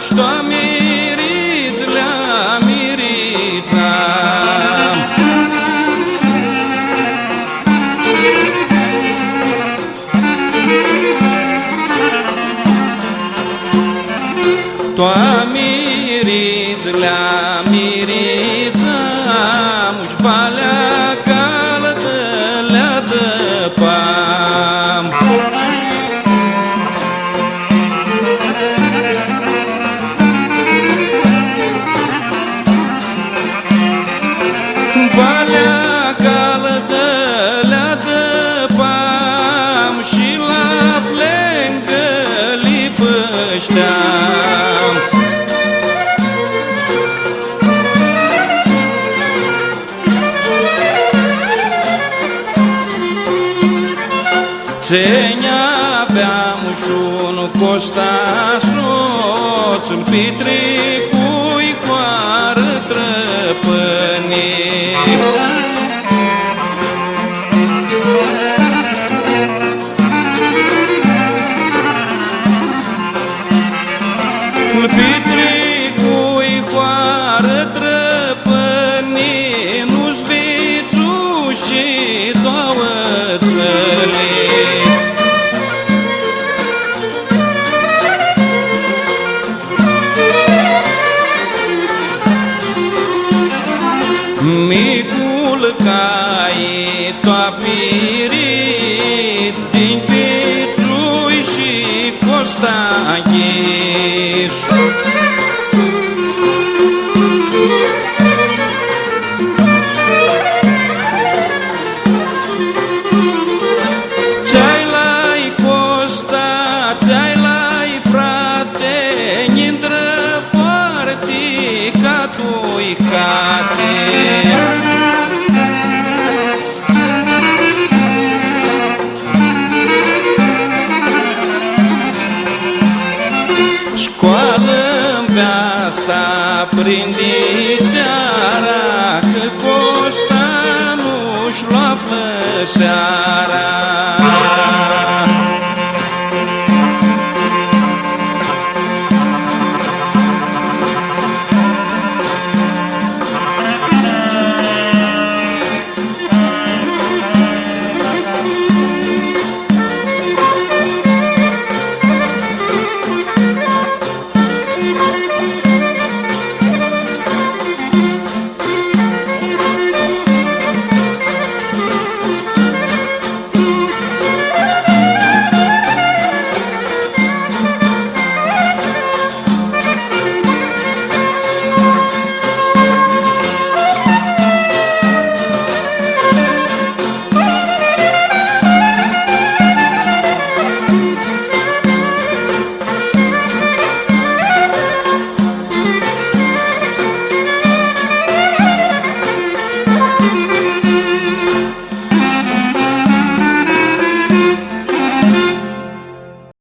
što mirițlea mirița. Toa mirițlea mirița, muși valea calătă le-a dăpam. Valea calătă le-a dăpam și la flengă lipășteam. Țenia-aveam și-un costa soțul Pitrecui coară trăpănii. Pitrecui coară trăpănii, nu-ți vițu și două țăli. Micul cai toa pirit din Pițui și Costaghis. Ți-ai lai Costa, ți-ai lai frate, nindră foarte ca tu-i cate. Scoală-mi pe asta, prinde țeara, că Costa nu-și lua seara.